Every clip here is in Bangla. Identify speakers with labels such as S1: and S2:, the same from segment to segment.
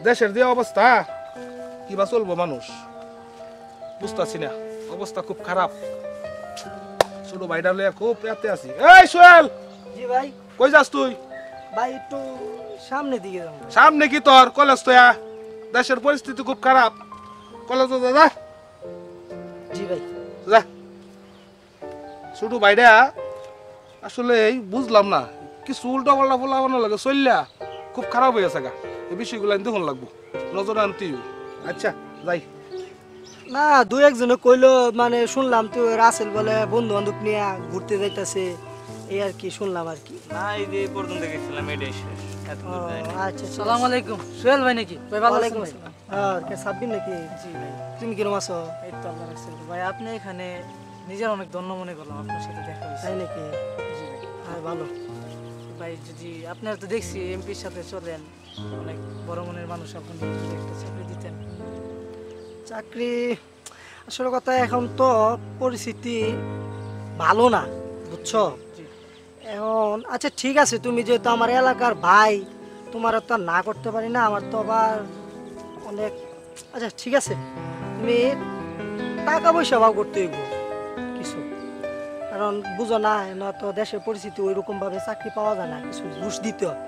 S1: দেশের যে অবস্থা কিবা চলবো মানুষ বুঝতেছি না, অবস্থা খুব খারাপ। ছোট ভাইটা লইয়া খুব রাতে আছি। এই সোহেল,
S2: জি ভাই।
S1: কই যাস তুই?
S2: ভাই একটু সামনে দিকে যাও।
S1: সামনে কি তোর কলেজ? তো দেশের পরিস্থিতি খুব খারাপ, কলেজ যা।
S2: জি ভাই।
S1: যা। ছোট ভাইটা আসলে বুঝলাম না, কিছু উল্টা পাল্টা বলা বানো লাগে, চললা খুব খারাপ হয়ে গেছে গা। এই বিষয়গুলো দেখুন লাগবো, নজর আনতে। আচ্ছা যাই।
S2: না দুই একজনে কইলো, মানে শুনলাম তো রাসেল বলে বন্ধু বান্ধব নিয়ে ঘুরতে যাইতাছে, এই আর কি শুনলাম আর কি।
S3: না এই যে পর্যন্ত গেছিলাম এটাই শেষ।
S2: আচ্ছা
S4: আসসালামু আলাইকুম। সোহেল ভাই নাকি? ভাই ভালো আছেন ভাই?
S2: আর কে সাব্বির নাকি?
S4: জি ভাই।
S2: তুমি কিরকম আছো?
S4: এই তো আল্লাহ রাখছেন ভাই। আপনি এখানে নিজের অনেক ধন্য মনে করলাম আপনার সাথে দেখা হয়েছে।
S2: তাই নাকি?
S4: জি ভাই।
S2: হ্যাঁ ভালো
S4: ভাই যদি আপনার তো দেখছি এমপির সাথে চলেন, অনেক বড় মনের মানুষ, আপনি যদি একটা চাকরি দিতেন।
S2: চাকরি আসলে কথা এখন তো পরিস্থিতি ভালো না, বুঝছো?
S4: জি।
S2: এখন আচ্ছা ঠিক আছে, তুমি যেহেতু আমার এলাকার ভাই, তোমার তো আর না করতে পারি না, আমার তো আবার অনেক। আচ্ছা ঠিক আছে, তুমি টাকা পয়সা ভাব করতে হইব কিছু, কারণ বুঝো না না তো দেশের পরিস্থিতি ওই রকম ভাবে চাকরি পাওয়া যায় না, কিছু ঘুষ দিতে হয়।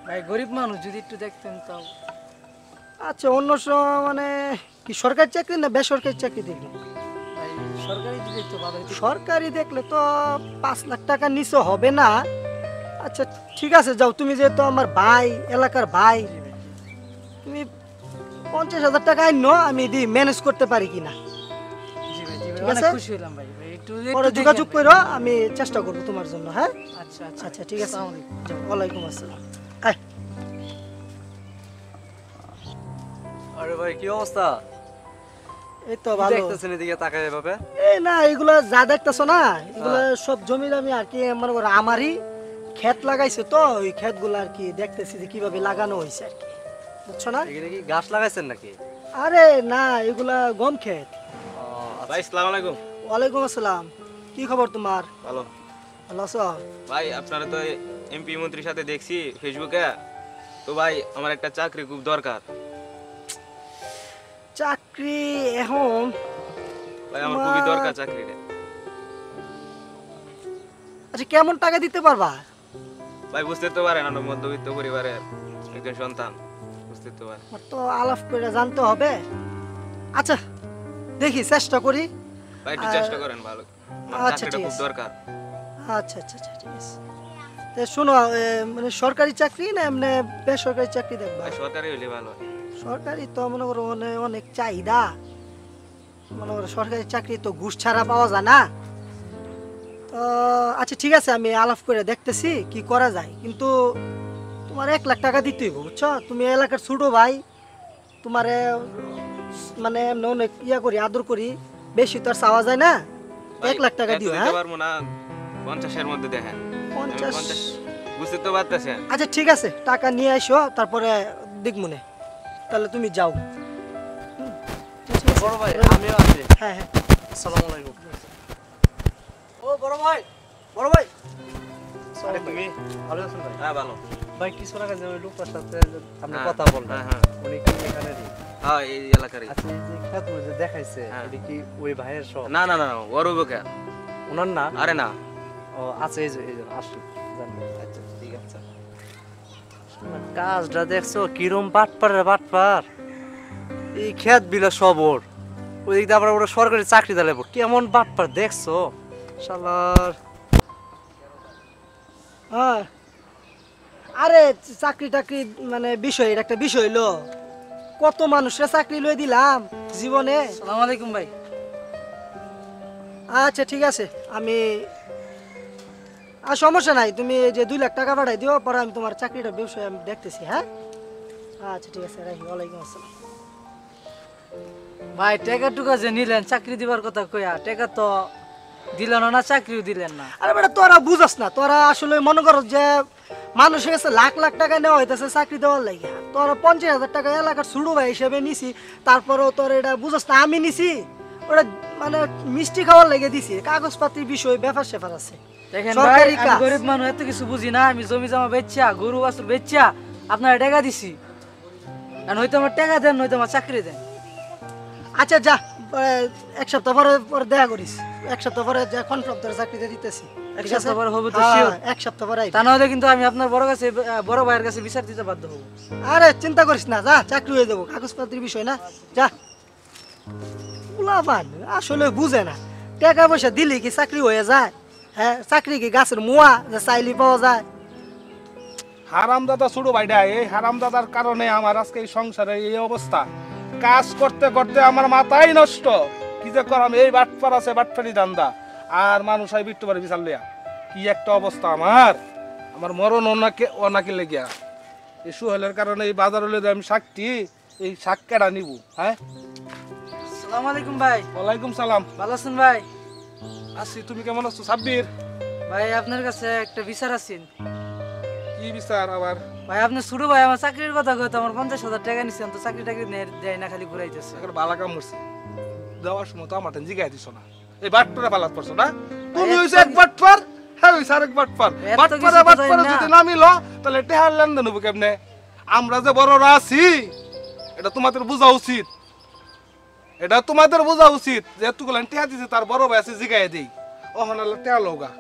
S4: ভাই গরিব মানুষ, যদি একটু দেখতেন তাও।
S2: আচ্ছা অন্য মানে কি সরকারি চাকরি না বেসরকারি চাকরি দেখবেন?
S4: ভাই সরকারি দিলে তো ভালো হতো।
S2: সরকারি দেখলে তো 5 লাখ টাকা নিচে হবে না। আচ্ছা ঠিক আছে যাও, তুমি যেহেতু আমার ভাই, এলাকার ভাই,
S4: জি ভাই।
S2: তুমি 50,000 টাকা আইনো, আমি দি ম্যানেজ করতে পারি কিনা।
S4: জি ভাই, জি ভাই,
S2: ঠিক
S4: অনেক
S2: আছে?
S4: খুশি হলাম ভাই। ভাই একটু
S2: পরে
S4: একটু
S2: যোগাযোগ
S4: দেখেন
S2: করো, আমি চেষ্টা করবো তোমার জন্য। হ্যাঁ
S4: ভাই। আচ্ছা আচ্ছা
S2: আচ্ছা ঠিক আছে,
S4: আসসালামু আলাইকুম।
S2: যাও। ওয়ালাইকুম আসসালাম। আয়।
S3: আরে ভাই কি অবস্থা?
S2: এই তো
S3: কি
S2: ভালো।
S3: দেখতেছেন এদিকে তাকায় এভাবে?
S2: এই না এগুলো যা দেখতেছো না, এগুলো সব জমি জমি আর কি, মনে করো আমারই ক্ষেত লাগাইছে, তো ওই ক্ষেতগুলো আর কি দেখতেছি যে কিভাবে লাগানো হয়েছে আর কি, বুঝছো না?
S3: এখানে কি গাছ লাগাইছেন নাকি?
S2: আরে না এগুলা গম ক্ষেত।
S3: ভাই আসসালামু আলাইকুম।
S2: ওয়ালাইকুম আসসালাম। কি খবর তোমার?
S3: ভালো।
S2: ভালো আছো?
S3: ভাই আপনারা তো এমপি মন্ত্রীর সাথে দেখছি ফেসবুকে, তো ভাই আমার একটা চাকরি খুব দরকার।
S2: চাকরি এখন
S3: ভাই আমার খুবই দরকার চাকরিটা।
S2: আচ্ছা কেমন টাকা দিতে পারবা?
S3: ভাই বুঝতে তো পারেন আমরা মধ্যবিত্ত পরিবারের একজন সন্তান, বুঝতে তো পারেন।
S2: আমার তো আলাপ করে জানতে হবে। আচ্ছা দেখি চেষ্টা করি।
S3: ভাই একটু চেষ্টা করেন ভালো, আমার
S2: আচ্ছা,
S3: চাকরিটা
S2: ঠিক
S3: খুব
S2: আছে।
S3: দরকার।
S2: আচ্ছা আচ্ছা আচ্ছা ঠিক আছে। তো শোনো, মানে সরকারি চাকরি না এমনি বেসরকারি চাকরি দেখবা?
S3: ভাই সরকারি হইলে ভালো হয়।
S2: সরকারি তো মনে করো অনেক চাহিদা, মনে করো সরকারি চাকরি তো ঘুষ ছাড়া পাওয়া যায় না। তো আচ্ছা ঠিক আছে, আমি আলাপ করে দেখতেছি কি করা যায়, কিন্তু তোমার 1 লাখ টাকা দিতে হইব, বুঝছো? তুমি এলাকার ছোট ভাই, তোমারে মানে এমনি অনেক ইয়া করি, আদর করি, বেশি তো আর চাওয়া যায় না। 1 লাখ টাকা
S3: এত
S2: দিও।
S3: দিতে
S2: হ্যাঁ
S3: পারবো না, 50-এর মধ্যে দেখেন।
S2: 50।
S3: বুঝতে তো পারতেছেন।
S2: আচ্ছা ঠিক আছে, টাকা নিয়ে আসো, তারপরে দেখমুনে। তাহলে তুমি যাও। ঠিক আছে?
S3: বড় ভাই আমিও আছি।
S2: হ্যাঁ হ্যাঁ।
S3: আসসালামু আলাইকুম।
S2: ও বড় ভাই, বড় ভাই।
S3: আরে তুমি
S5: ভালো আছেন ভাই?
S3: হ্যাঁ ভালো।
S5: ভাই কিছু আগে যে ওই লোকটার সাথে আপনি
S3: হ্যাঁ,
S5: কথা বললেন,
S3: হ্যাঁ,
S5: উনি কি এখানেরই?
S3: হ্যাঁ এই এলাকারই।
S5: আচ্ছা এই যে খেতগুলো যে দেখাইছে,
S3: হ্যাঁ।
S5: এটা কি ওই ভাইয়ের সব?
S3: না না না ওর বুকে।
S5: ওনার না?
S3: আরে না।
S5: ও আচ্ছা এই যে আসুন জানি। আচ্ছা ঠিক আছে। কাজটা দেখছো কিরম বাটপার রে বাটপার, এই খেত বিলা সব ওর, ওই দিক দিয়ে আবার ওরা সরকারি চাকরি দিলাম, কেমন বাটপার দেখছো শালার।
S2: হ্যাঁ আরে চাকরি টাকরি মানে বিষয়, এটা একটা বিষয় হইলো, কত মানুষের চাকরি লই দিলাম জীবনে।
S4: আসসালামু আলাইকুম ভাই।
S2: আচ্ছা ঠিক আছে, আমি আর সমস্যা নাই, তুমি এই যে 2 লাখ টাকা পাঠাই দিও, পরে আমি তোমার চাকরিটার বিষয় আমি দেখতেছি। হ্যাঁ আচ্ছা ঠিক আছে, রাখি। ওয়ালাইকুম আসসালাম।
S4: ভাই টাকা টুকা যে নিলেন চাকরি দিবার কথা কইয়া টাকা তো দিলেন না চাকরিও দিলেন না।
S2: আরে বেটা তোরা বুঝাস না, তোরা আসলে মনে করো যে মানুষের কাছে লাখ লাখ টাকা নেওয়া হইতেছে চাকরি দেওয়ার লাগে, তোরা 50,000 টাকা এলাকার ছোট ভাই হিসেবে নিছি, তারপরেও তোর এটা বুঝাস না আমি নিছি, ওটা মানে মিষ্টি খাওয়ার লেগে দিছি, কাগজপাতির বিষয় ব্যাপার স্যাপার আছে।
S4: দেখেন ভাই
S2: সরকারি
S4: আমি
S2: কাজ।
S4: গরিব মানুষ এত কিছু বুঝি না, আমি জমি জমা বেচা গরু বাছুর বেচা আপনারা টাকা দিছি, আর হয়তো আমার টাকা দেন নয়তো আমার চাকরি দেন।
S2: আচ্ছা যা, এক সপ্তাহ পরে পরে দেখা করিস, এক সপ্তাহ পরে যা কনফার্ম তোর চাকরিতে দিতেছি।
S4: এক
S2: ঠিক আছে?
S4: সপ্তাহ পরে হবে তো
S2: হ্যাঁ,
S4: sure?
S2: এক সপ্তাহ পরে আইবি।
S4: তা নাহলে কিন্তু আমি আপনার বড় ভাইয়ের কাছে বিচার দিতে বাধ্য হবো।
S2: আরে চিন্তা করিস না, যা চাকরি হয়ে যাবো, কাগজপত্রের বিষয় না, যা। উলাবান আসলে বুঝে না, টাকা পয়সা দিলে কি চাকরি হয়ে যায়? হ্যাঁ, চাকরি কি গাছের মুয়া যে চাইলে পাওয়া যায়?
S1: হারামদাদা ছোট ভাইটা, এই হারামদাদার কারণে আমার আজকে এই সংসারে এই অবস্থা। কাজ করতে করতে আমার মাথাই নষ্ট, কি যে করাম, এই বাটপার আছে বাটপারি দান্দা, আর মানুষ হয় বিট্টু বাড়ি বিচার লিয়া, কি একটা অবস্থা আমার। আমার মরণ অনাকে লেগিয়া এই সুহেলের কারণে এই বাজার হলে আমি শাকটি, এই শাক কেডা নিব? হ্যাঁ,
S4: আসসালামু আলাইকুম ভাই।
S1: ওয়ালাইকুম সালাম।
S4: ভালো আছেন ভাই?
S1: আছি, তুমি কেমন আছো সাব্বির?
S4: ভাই আপনার কাছে একটা বিচার আছেন।
S1: কি বিচার আবার?
S4: ভাই আপনি ছোট ভাই আমার চাকরির কথা কইতো, আমার 50,000 টাকা নিছেন তো চাকরি টাকরি দেয় না, খালি ঘুরাইতেছে।
S1: এখন বালা কাম করছে, দেওয়ার সময় তো আমার জিগাই দিছ না, এই বাটপারে পালাত পড়ছো না তুমি? হইছে এক বাটপার, হ্যাঁ হইছে আরেক বাটপার।
S4: এত কিছু
S1: বাটপারে
S4: তো
S1: বাটপারে
S4: জানি না।
S1: যদি নামিল তাহলে টেহার লেনদেন হবো কেমনে? আমরা যে বড়রা আছি এটা তোমাদের বোঝা উচিত, এটা তোমাদের বোঝা উচিত, যেহেতুগুলো টেহা দিছে তার বড় ভাই আছে জিগাই দিই, ওখানে টেহা লৌগা।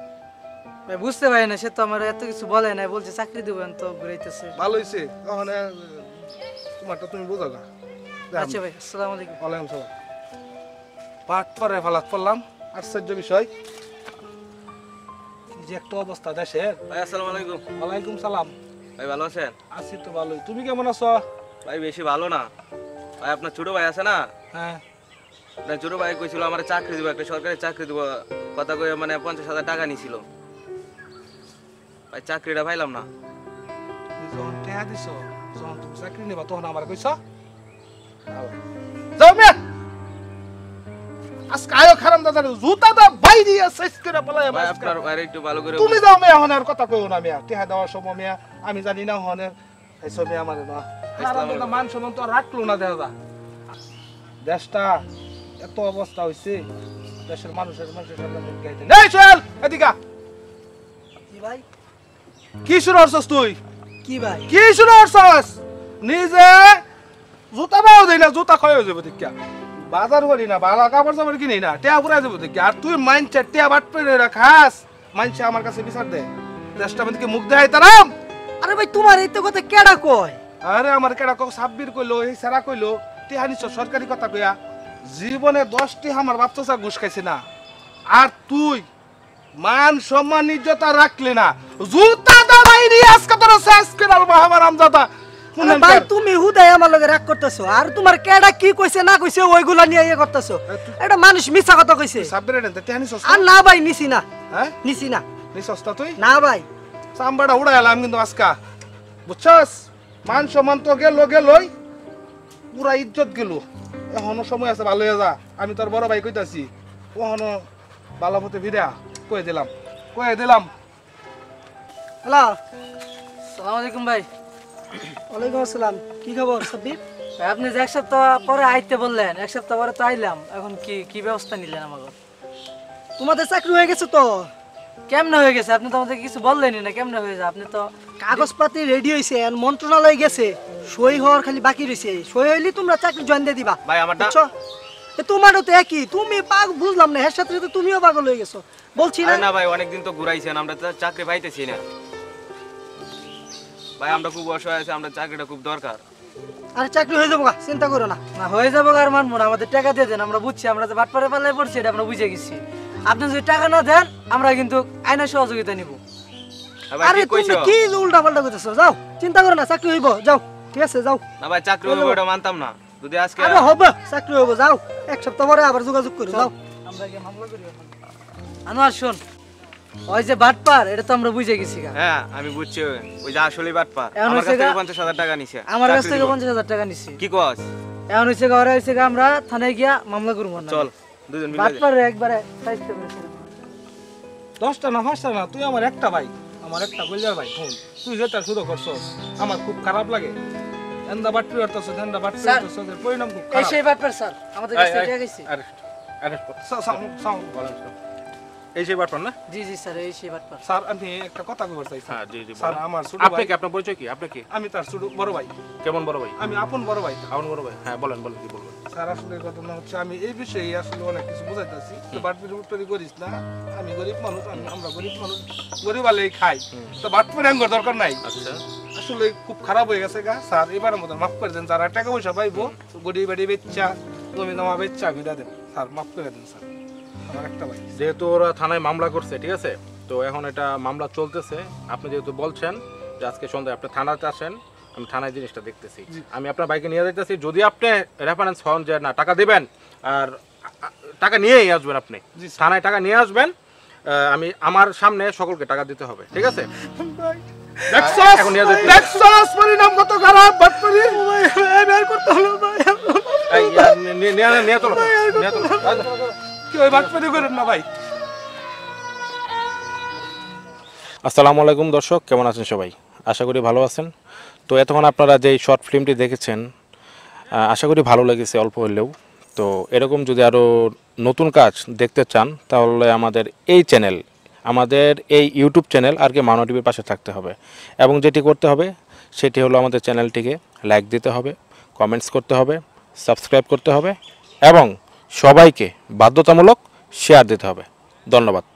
S4: ভাই বুঝতে পারি না, সে তো আমার এত কিছু বলে নাই, বলছে চাকরি দিবেন তো ঘুরাইতেছে।
S1: ভালো হইছে, ওখানে তোমারটা তুমি বোঝা গা।
S4: আচ্ছা ভাই, আসসালামু আলাইকুম।
S1: ওয়ালাইকুম সালাম। বাটপারে ফালাত পড়লাম, আশ্চর্য বিষয়, কি যে একটা অবস্থা দেশের।
S3: ভাই আসসালামু আলাইকুম।
S1: ওয়ালাইকুম সালাম।
S3: ভাই ভালো আছেন?
S1: আছি তো ভালোই, তুমি কেমন আছো?
S3: ভাই বেশি ভালো না। ভাই আপনার ছোট ভাই আছে না,
S1: হ্যাঁ,
S3: আপনার ছোট ভাই কইছিল আমার চাকরি দিব, একটা সরকারি চাকরি দিব কথা কই, মানে 50,000 টাকা নিছিল। ভাই চাকরিটা পাইলাম না।
S1: তুমি যখন টেহা দিছো, যখন তুমি চাকরি নিবা তখন আমার কইছ যাও মিয়া, আজকে আয়ো খারাম দাদার জুতা দা বাই দিয়ে শেষ করে পালাই।
S3: ভাই আপনার ভাই একটু ভালো করে
S1: তুমি যাও মিয়া, এখন আর কথা কইও না মিয়া, টেহা দেওয়ার সময় মিয়া আমি জানি না হনের এই সব মিয়া আমার না খারাম দাদা মান সম্মান তো আর রাখলো না দাদা। দেশটা এত অবস্থা হইছে, দেশের মানুষের সামনে মুখ গাইতে নেই। সোহেল এদিকে আ।
S2: কি ভাই?
S1: কি শুরু করছস তুই?
S2: কি ভাই?
S1: কি শুরু করছস? নিজে জুতা পাও দেই না, জুতা ক্ষয় হয়ে যাবে দেখিয়া, বাজার করি না, বালা কাপড় চাপড় কিনি না, টেয়া পুরা যাবে দেখিয়া, আর তুই মাইনছে টেয়া বাট পেরে খাস, মাইনছে আমার কাছে বিচার দে, দেশটা মধ্যে মুখ দেয় তারাম।
S2: আরে ভাই তোমার এই তো কথা কেডা কয়?
S1: আরে আমার কেডা কক সাব্বির কইলো, এই সারা কইলো, টেহা নিছ সরকারি কথা কইয়া, জীবনে 10টি আমার বাপ চাচা ঘুষ খাইছে না, আর তুই মান সম্মান ইজ্জত আর রাখলি না, জুতা দাবাই দিয়ে আজকে তোর শেষ করে আলবা আমার আমজাদা।
S2: আরে ভাই তুমি হুদাই আমার লগে রাগ করতেছো, আর তোমার কেডা কি কইছে না কইছে ওইগুলা নিয়ে ইয়ে করতেছো, এটা মানুষ মিছা কথা কইছে।
S1: সাব্বির এনে টেহা নিছ?
S2: আর না ভাই নিছি না,
S1: হ্যাঁ
S2: নিছি না,
S1: নিছস তা তুই?
S2: না ভাই।
S1: চামড়াটা উড়াইলাম কিন্তু আজকা, বুঝছস? মান সম্মান তো গেল গেলই, পুরা ইজ্জত গেল। এখনো সময় আছে, ভালো হয়ে যা, আমি তোর বড় ভাই কইতাছি, ওখানো ভালো মতো ভিড়া কয়ে দিলাম, কয়ে দিলাম।
S2: হ্যালো,
S4: আসসালামু আলাইকুম ভাই।
S2: ওয়ালাইকুম আসসালাম। কি খবর সাব্বির?
S4: ভাই আপনি যে এক সপ্তাহ পরে আইতে বললেন, এক সপ্তাহ পরে তো আইলাম, এখন কি কি ব্যবস্থা নিলেন আমাকে?
S2: তোমাদের চাকরি হয়ে গেছে তো?
S4: কেমনে হয়ে গেছে? আপনি তো আমাদের কিছু বললেনই না, কেমনে হয়ে যায়? আপনি তো
S2: কাগজপাতি রেডি হইছে, আর মন্ত্রণালয় গেছে, সই হওয়ার খালি বাকি রইছে, সই হইলে তোমরা চাকরি জয়েন দিয়ে দিবা।
S3: ভাই আমারটা
S2: বুঝছো? এ তোমারও তো একই, তুমি পাগ বুঝলাম না, এর সাথে সাথে তুমিও পাগল হয়ে গেছো, বলছি না?
S3: আরে না ভাই, অনেকদিন তো ঘুরাইছেন, আমরা তো চাকরি পাইতেছি না ভাই, আমরা খুব অসহায় আছি, আমরা চাকরিটা খুব দরকার।
S2: আরে চাকরি হয়ে যাবো গা, চিন্তা করো না।
S4: না হয়ে যাবো আর মানবো না, আমাদের টাকা দিয়ে দেন, আমরা বুঝছি, আমরা যে বাটপারে পাল্লায় পড়ছি এটা আমরা বুঝে গেছি। আপনি যদি টাকা না দেন আমরা কিন্তু আইনের সহযোগিতা নিব।
S3: হ্যাঁ ভাই,
S2: আরে
S3: ঠিক
S2: তুমি
S3: কইছো।
S2: কি উল্টা পাল্টা করতেছো? যাও, চিন্তা করো না, চাকরি হইব, যাও, ঠিক আছে যাও।
S3: না ভাই, চাকরি হবে ওটা মানতাম না, যদি আজকে
S2: আরে হবে, চাকরি হইব, যাও, এক সপ্তাহ পরে আবার যোগাযোগ করো, যাও।
S4: আমরা কি মামলা করি এখন? আনোয়ার শোন, ওই যে বাটপার এটা তো আমরা বুঝে গেছি গা।
S3: হ্যাঁ আমি বুঝছি, ওই যে আসলে বাটপার
S4: এখন
S3: আমার কাছ
S4: হচ্ছে
S3: থেকে
S4: গা-
S3: 50,000 টাকা নিছে,
S4: আমার কাছ
S3: চাকরি
S4: থেকে
S3: দিব।
S4: 50,000 টাকা নিছি।
S3: কি কস?
S4: এখন হয়েছে ঘরে হয়েছে আমরা থানায় গিয়া মামলা করবো না
S3: চল দুজন মিলে
S4: বাট
S3: যাই।
S4: পারে একবারে সাইজটা বেশি।
S1: 10টা না 5টা না, তুই আমার একটা ভাই, আমার একটা কইলার ভাই ফোন, তুই যেটা শুরু করছস আমার খুব খারাপ লাগে। এন্দা বাট্টি করতেছ, এন্দা বাট্টি
S4: স্যার,
S1: করতেছ, এর পরিণাম খুব
S4: এই
S1: খারাপ।
S4: সেই বাট পার স্যার আমাদের কাছে টাকা গেছে।
S1: এই যে ব্যাপার না
S4: জি জি স্যার এই সেই বাট পার।
S1: স্যার, আমি একটা কথা কইবার চাই।
S6: হ্যাঁ জি জি
S1: স্যার,
S6: বলেন।
S1: আমার ছোট
S6: আপনি
S1: ভাই,
S6: কি আপনার পরিচয় কি আপনি কি
S1: আমি তার ছোট বড় ভাই,
S6: কেমন বড় ভাই
S1: আমি আপন বড় ভাই।
S6: আপন বড় ভাই হ্যাঁ বলেন বলেন কি বলবেন
S1: স্যার, আসলে ঘটনা হচ্ছে আমি এই বিষয়ে আসলে অনেক কিছু বুঝাইতেছি, বাটপির উত্তরি করিস না, আমি গরিব মানুষ, আমরা গরিব মানুষ, গরিব আলেই খাই, তো বাটপির আঙ্গর দরকার নাই।
S6: আচ্ছা
S1: আসলে খুব খারাপ হয়ে গেছে গা স্যার, এবারের মতো মাফ করে দেন। যারা টাকা পয়সা পাইবো গড়ি বাড়ি বেচ্চা, জমি জমা বেচ্চা ঘুরে দেন স্যার, মাফ করে দেন স্যার, আমার একটা ভাই।
S6: যেহেতু ওরা থানায় মামলা করছে ঠিক আছে, তো এখন এটা মামলা চলতেছে। আপনি যেহেতু বলছেন যে আজকে সন্ধ্যায় আপনি থানাতে আসেন, আমি থানায় জিনিসটা দেখতেছি, আমি আপনার বাইকে নিয়ে যাইতেছি। যদি আপনি রেফারেন্স হন যে না টাকা দিবেন আর টাকা নিয়েই আসবেন, আপনি থানায় টাকা নিয়ে আসবেন, আমি আমার সামনে সকলকে টাকা দিতে হবে ঠিক আছে।
S1: দেখছস
S6: এখন নিয়ে যাইতে-
S1: দেখছস পরিণাম কত খারাপ, বাটপারি বের করতে হলো ভাই।
S6: এই, নিয়ে চলো নিয়ে চলো।
S1: কি ওই বাটপারি করেন না ভাই।
S6: আসসালামু আলাইকুম দর্শক, কেমন আছেন সবাই? আশা করি ভালো আছেন। তো এতক্ষণ আপনারা যেই শর্ট ফিল্মটি দেখেছেন আশা করি ভালো লেগেছে অল্প হলেও। তো এরকম যদি আরও নতুন কাজ দেখতে চান তাহলে আমাদের এই চ্যানেল, আমাদের এই ইউটিউব চ্যানেল আর কি মানব টিভির পাশে থাকতে হবে, এবং যেটি করতে হবে সেটি হলো আমাদের চ্যানেলটিকে লাইক দিতে হবে, কমেন্টস করতে হবে, সাবস্ক্রাইব করতে হবে এবং সবাইকে বাধ্যতামূলক শেয়ার দিতে হবে। ধন্যবাদ।